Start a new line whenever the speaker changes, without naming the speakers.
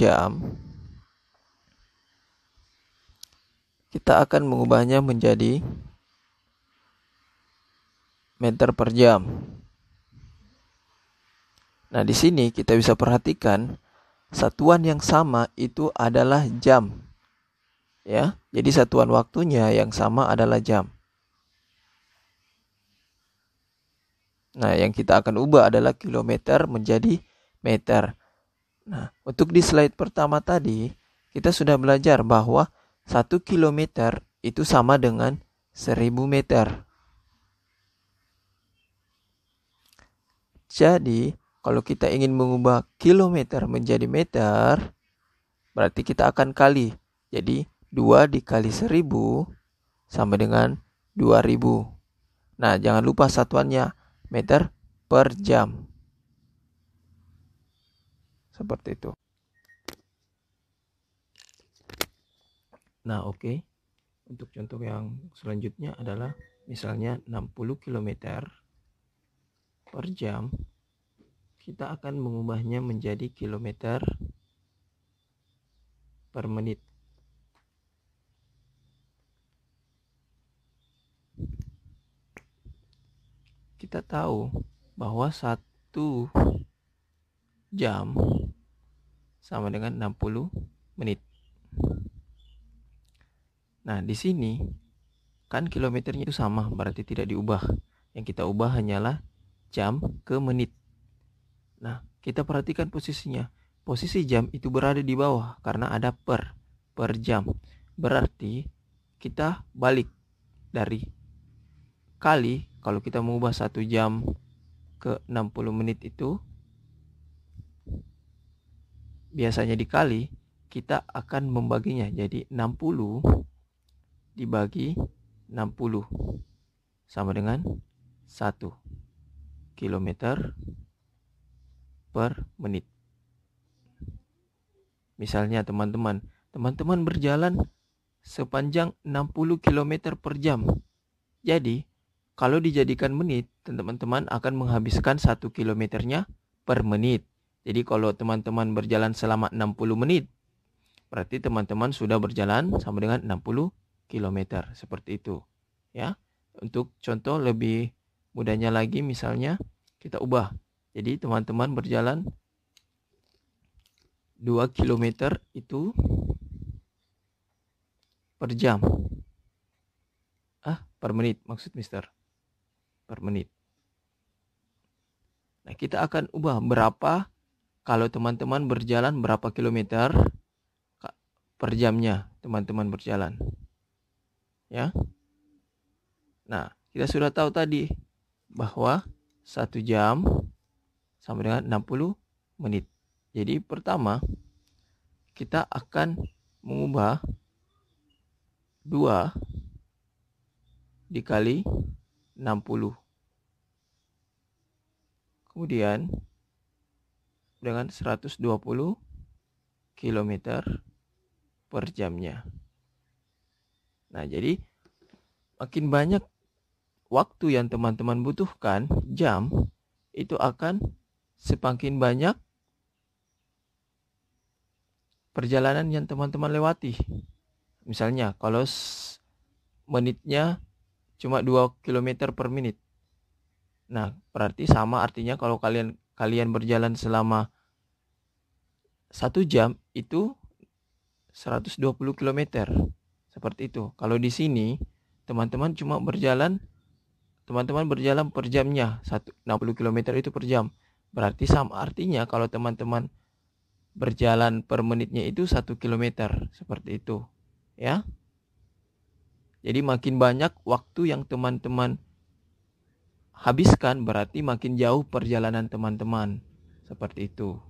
jam, kita akan mengubahnya menjadi meter per jam. Nah, di sini kita bisa perhatikan satuan yang sama itu adalah jam. Ya, jadi satuan waktunya yang sama adalah jam. Nah, yang kita akan ubah adalah kilometer menjadi meter. Nah, untuk di slide pertama tadi, kita sudah belajar bahwa 1 kilometer itu sama dengan 1000 meter. Jadi, kalau kita ingin mengubah kilometer menjadi meter, berarti kita akan kali. Jadi, 2 dikali 1000 sama dengan 2000. Nah, jangan lupa satuannya meter per jam. Seperti itu. Nah, oke. Untuk contoh yang selanjutnya adalah misalnya 60 km per jam. Kita akan mengubahnya menjadi kilometer per menit. Kita tahu bahwa 1 jam sama dengan 60 menit. Nah, di sini kan kilometernya itu sama, berarti tidak diubah. Yang kita ubah hanyalah jam ke menit. Nah, kita perhatikan posisinya. Posisi jam itu berada di bawah karena ada per jam. Berarti kita balik dari kali, kalau kita mengubah 1 jam ke 60 menit itu biasanya dikali, kita akan membaginya jadi 60 dibagi 60 sama dengan 1 kilometer per menit. Misalnya teman-teman berjalan sepanjang 60 km per jam. Jadi, kalau dijadikan menit, teman-teman akan menghabiskan 1 kilometernya per menit. Jadi, kalau teman-teman berjalan selama 60 menit, berarti teman-teman sudah berjalan sama dengan 60 km. Seperti itu. Ya. Untuk contoh lebih mudahnya lagi, misalnya kita ubah. Jadi, teman-teman berjalan 2 km itu per jam. Per menit maksud mister. Per menit. Nah, kita akan ubah berapa kalau teman-teman berjalan berapa kilometer per jamnya teman-teman berjalan. Ya. Nah, kita sudah tahu tadi bahwa 1 jam sama dengan 60 menit. Jadi pertama kita akan mengubah 2 dikali 60. Kemudian dengan 120 km per jamnya. Nah, jadi makin banyak waktu yang teman-teman butuhkan, jam, itu akan semakin banyak perjalanan yang teman-teman lewati. Misalnya kalau menitnya cuma 2 km per menit. Nah, berarti sama artinya kalau kalian berjalan selama 1 jam itu 120 km. Seperti itu. Kalau di sini teman-teman berjalan per jamnya 60 km itu per jam. Berarti sama artinya kalau teman-teman berjalan per menitnya itu 1 km. Seperti itu. Ya. Jadi makin banyak waktu yang teman-teman habiskan, berarti makin jauh perjalanan teman-teman. Seperti itu.